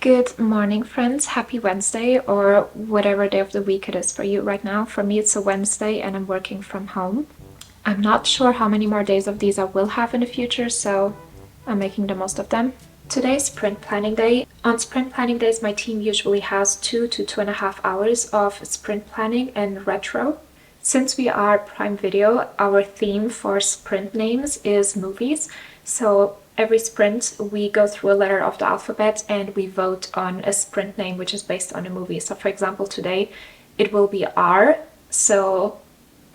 Good morning, friends. Happy Wednesday, or whatever day of the week it is for you right now. For me, it's a Wednesday and I'm working from home. I'm not sure how many more days of these I will have in the future, so I'm making the most of them. Today is sprint planning day. On sprint planning days, my team usually has 2 to 2.5 hours of sprint planning and retro. Since we are Prime Video, our theme for sprint names is movies. So every sprint, we go through a letter of the alphabet and we vote on a sprint name which is based on a movie. So for example, today it will be R. So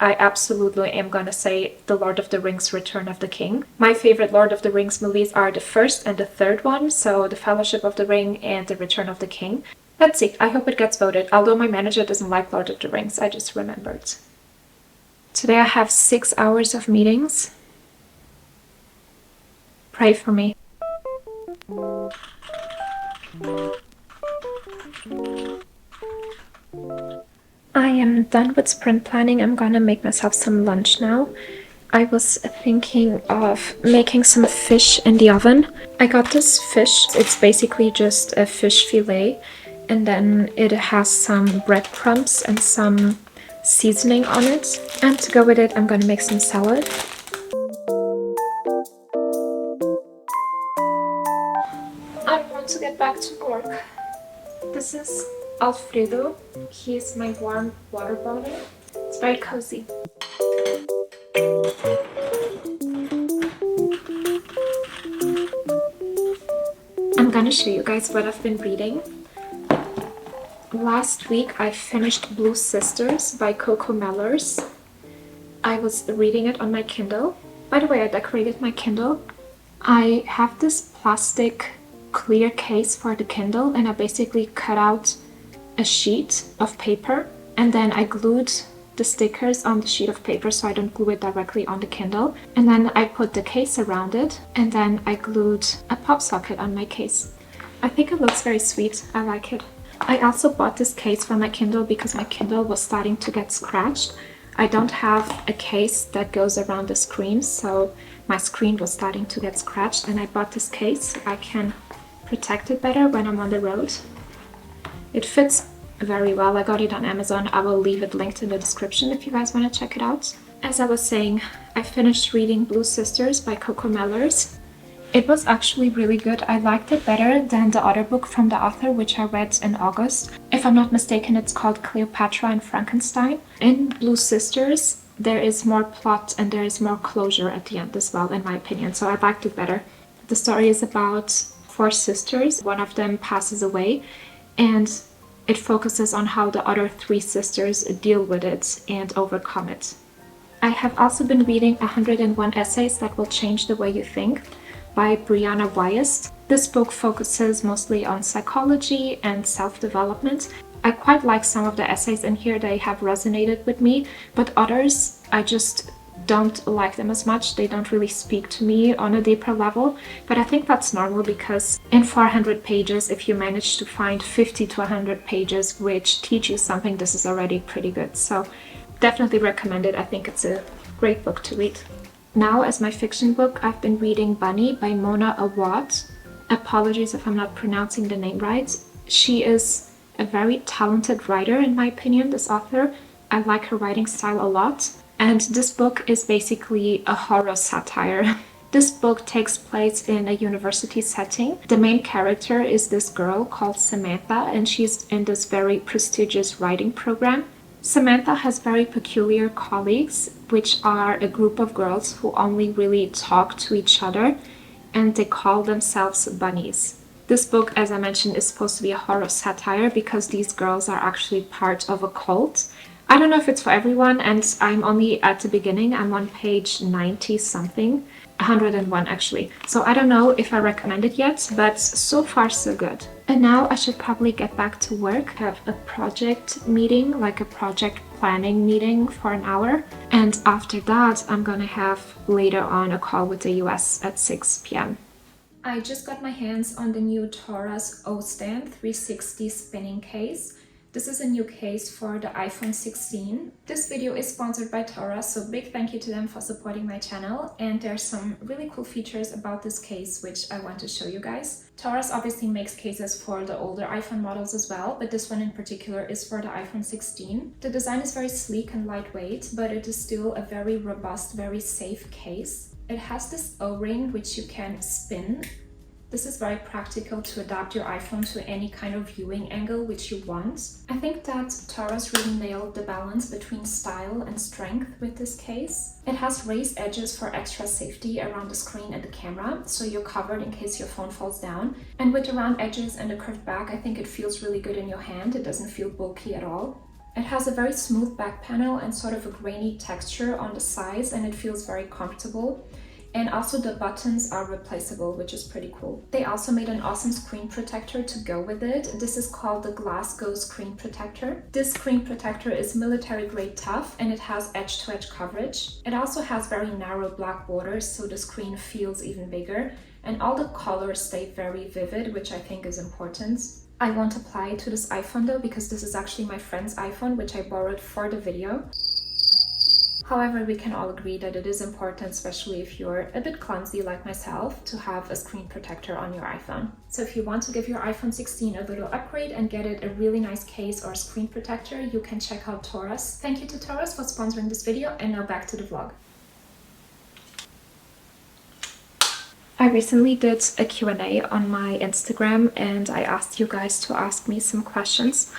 I absolutely am gonna say The Lord of the Rings: Return of the King. My favorite Lord of the Rings movies are the first and the third one, so The Fellowship of the Ring and The Return of the King. Let's see, I hope it gets voted, although my manager doesn't like Lord of the Rings, I just remembered. Today I have 6 hours of meetings. Pray for me. I am done with sprint planning. I'm gonna make myself some lunch now. I was thinking of making some fish in the oven. I got this fish. It's basically just a fish fillet, and then it has some breadcrumbs and some seasoning on it. And to go with it, I'm gonna make some salad. I want to get back to work. This is Alfredo. He is my warm water bottle. It's very cozy. I'm gonna show you guys what I've been reading. Last week I finished Blue Sisters by Coco Mellors. I was reading it on my Kindle. By the way, I decorated my Kindle. I have this plastic clear case for the Kindle, and I basically cut out a sheet of paper and then I glued the stickers on the sheet of paper so I don't glue it directly on the Kindle, and then I put the case around it, and then I glued a pop socket on my case. I think it looks very sweet. I like it. I also bought this case for my Kindle because my Kindle was starting to get scratched. I don't have a case that goes around the screen, so my screen was starting to get scratched, and I bought this case so I can protect it better when I'm on the road. It fits very well. I got it on Amazon. I will leave it linked in the description if you guys want to check it out. As I was saying, I finished reading Blue Sisters by Coco Mellors. It was actually really good. I liked it better than the other book from the author, which I read in August. If I'm not mistaken, it's called Cleopatra and Frankenstein. In Blue Sisters, there is more plot and there is more closure at the end as well, in my opinion, so I liked it better. The story is about 4 sisters. One of them passes away, and it focuses on how the other 3 sisters deal with it and overcome it. I have also been reading 101 Essays That Will Change the Way You Think by Brianna Wiest. This book focuses mostly on psychology and self-development. I quite like some of the essays in here. They have resonated with me, but others, I just don't like them as much. They don't really speak to me on a deeper level, but I think that's normal because in 400 pages, if you manage to find 50 to 100 pages which teach you something, this is already pretty good. So definitely recommend it. I think it's a great book to read. Now, as my fiction book, I've been reading Bunny by Mona Awad. Apologies if I'm not pronouncing the name right. She is a very talented writer, in my opinion, this author. I like her writing style a lot. And this book is basically a horror satire. This book takes place in a university setting. The main character is this girl called Samantha, and she's in this very prestigious writing program. Samantha has very peculiar colleagues, which are a group of girls who only really talk to each other, and they call themselves bunnies. This book, as I mentioned, is supposed to be a horror satire because these girls are actually part of a cult. I don't know if it's for everyone, and I'm only at the beginning. I'm on page 90 something, 101 actually. So I don't know if I recommend it yet, but so far so good. And now I should probably get back to work. I have a project meeting, like a project planning meeting for an hour. And after that, I'm gonna have later on a call with the US at 6 p.m. I just got my hands on the new Torras O-Stand 360 spinning case. This is a new case for the iPhone 16. This video is sponsored by Torras, so big thank you to them for supporting my channel. And there's some really cool features about this case which I want to show you guys. Torras obviously makes cases for the older iPhone models as well, but this one in particular is for the iPhone 16. The design is very sleek and lightweight, but it is still a very robust, very safe case. It has this O-ring which you can spin. This is very practical to adapt your iPhone to any kind of viewing angle which you want. I think that Torras really nailed the balance between style and strength with this case. It has raised edges for extra safety around the screen and the camera, so you're covered in case your phone falls down. And with the round edges and the curved back, I think it feels really good in your hand. It doesn't feel bulky at all. It has a very smooth back panel and sort of a grainy texture on the sides, and it feels very comfortable. And also the buttons are replaceable, which is pretty cool. They also made an awesome screen protector to go with it. This is called the Glasgow Screen Protector. This screen protector is military grade tough and it has edge-to-edge coverage. It also has very narrow black borders, so the screen feels even bigger. And all the colors stay very vivid, which I think is important. I won't apply it to this iPhone though, because this is actually my friend's iPhone, which I borrowed for the video. However, we can all agree that it is important, especially if you're a bit clumsy like myself, to have a screen protector on your iPhone. So if you want to give your iPhone 16 a little upgrade and get it a really nice case or screen protector, you can check out Torras. Thank you to Torras for sponsoring this video, and now back to the vlog. I recently did a Q&A on my Instagram and I asked you guys to ask me some questions.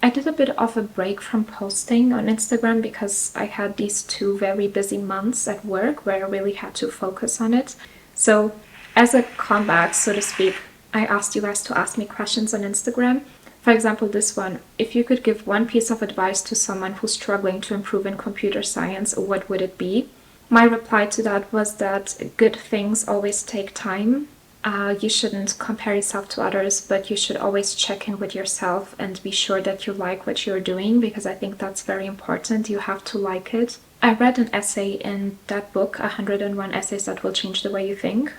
I did a bit of a break from posting on Instagram because I had these 2 very busy months at work where I really had to focus on it. So as a comeback, so to speak, I asked you guys to ask me questions on Instagram. For example, this one: if you could give one piece of advice to someone who's struggling to improve in computer science, what would it be? My reply to that was that good things always take time. You shouldn't compare yourself to others, but you should always check in with yourself and be sure that you like what you're doing, because I think that's very important. You have to like it. I read an essay in that book, 101 Essays That Will Change the Way You Think.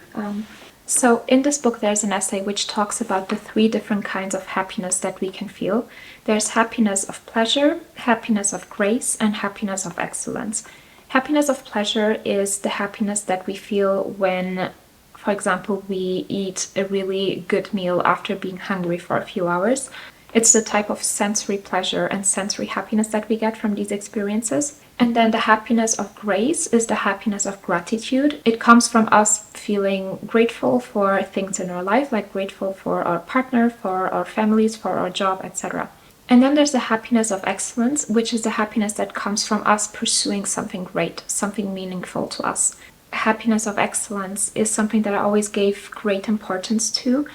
So in this book, there's an essay which talks about the 3 different kinds of happiness that we can feel. There's happiness of pleasure, happiness of grace, and happiness of excellence. Happiness of pleasure is the happiness that we feel when, for example, we eat a really good meal after being hungry for a few hours. It's the type of sensory pleasure and sensory happiness that we get from these experiences. And then the happiness of grace is the happiness of gratitude. It comes from us feeling grateful for things in our life, like grateful for our partner, for our families, for our job, etc. And then there's the happiness of excellence, which is the happiness that comes from us pursuing something great, something meaningful to us. Happiness of excellence is something that I always gave great importance to.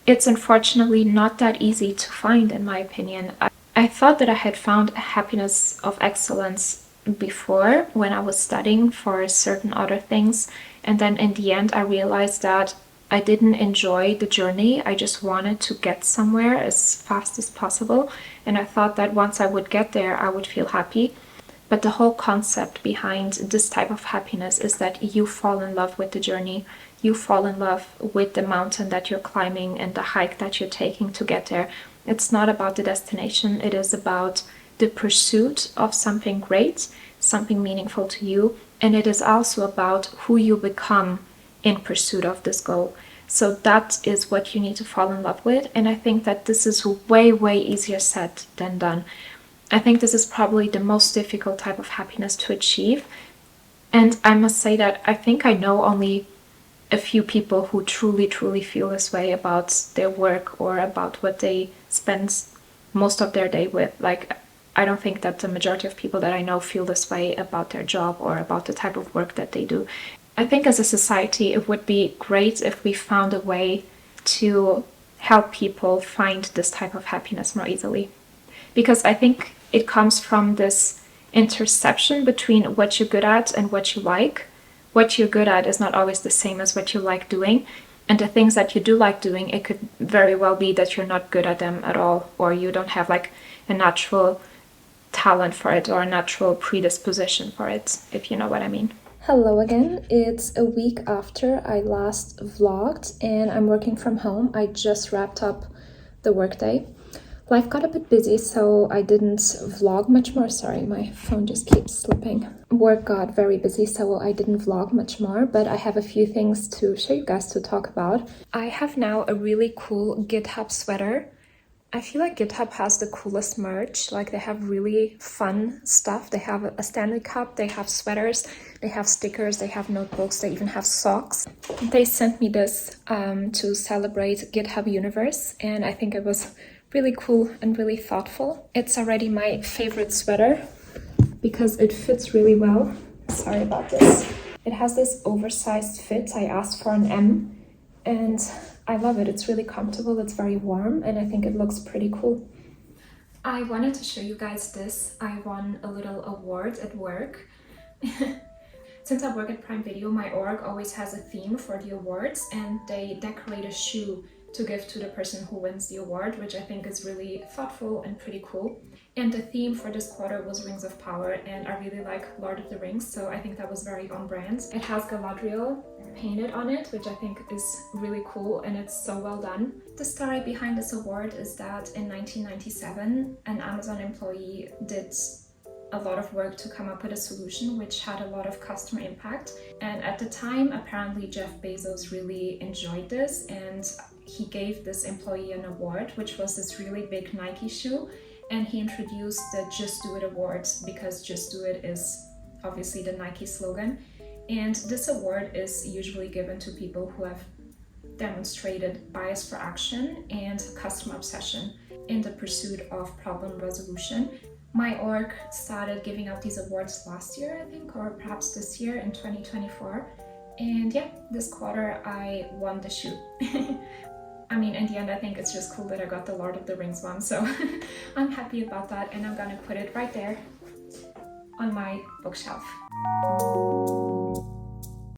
It's unfortunately not that easy to find, in my opinion. I thought that I had found happiness of excellence before when I was studying for certain other things, and then in the end I realized that I didn't enjoy the journey. I just wanted to get somewhere as fast as possible, and I thought that once I would get there I would feel happy. But the whole concept behind this type of happiness is that you fall in love with the journey. You fall in love with the mountain that you're climbing and the hike that you're taking to get there. It's not about the destination. It is about the pursuit of something great, something meaningful to you. And it is also about who you become in pursuit of this goal. So that is what you need to fall in love with. And I think that this is way, way easier said than done. I think this is probably the most difficult type of happiness to achieve. And I must say that I think I know only a few people who truly, truly feel this way about their work or about what they spend most of their day with. Like, I don't think that the majority of people that I know feel this way about their job or about the type of work that they do. I think as a society, it would be great if we found a way to help people find this type of happiness more easily. Because I think it comes from this interception between what you're good at and what you like. What you're good at is not always the same as what you like doing. And the things that you do like doing, it could very well be that you're not good at them at all, or you don't have like a natural talent for it or a natural predisposition for it, if you know what I mean. Hello again. It's a week after I last vlogged and I'm working from home. I just wrapped up the workday. Life got a bit busy, so I didn't vlog much more. Sorry, my phone just keeps slipping. Work got very busy, so I didn't vlog much more, but I have a few things to show you guys to talk about. I have now a really cool GitHub sweater. I feel like GitHub has the coolest merch. Like, they have really fun stuff. They have a Stanley Cup, they have sweaters, they have stickers, they have notebooks, they even have socks. They sent me this to celebrate GitHub Universe, and I think it was really cool and really thoughtful. It's already my favorite sweater because it fits really well. Sorry about this. It has this oversized fit. I asked for an M, and I love it. It's really comfortable, it's very warm, and I think it looks pretty cool. I wanted to show you guys this. I won a little award at work. Since I work at Prime Video, my org always has a theme for the awards, and they decorate a shoe to give to the person who wins the award, which I think is really thoughtful and pretty cool. And the theme for this quarter was Rings of Power, and I really like Lord of the Rings, so I think that was very on brand. It has Galadriel painted on it, which I think is really cool, and it's so well done. The story behind this award is that in 1997, an Amazon employee did a lot of work to come up with a solution which had a lot of customer impact. And at the time, apparently Jeff Bezos really enjoyed this, and he gave this employee an award, which was this really big Nike shoe. And he introduced the Just Do It award, because Just Do It is obviously the Nike slogan. And this award is usually given to people who have demonstrated bias for action and customer obsession in the pursuit of problem resolution. My org started giving out these awards last year, I think, or perhaps this year in 2024. And yeah, this quarter I won the shoe. I mean, in the end, I think it's just cool that I got the Lord of the Rings one, so I'm happy about that, and I'm gonna put it right there on my bookshelf.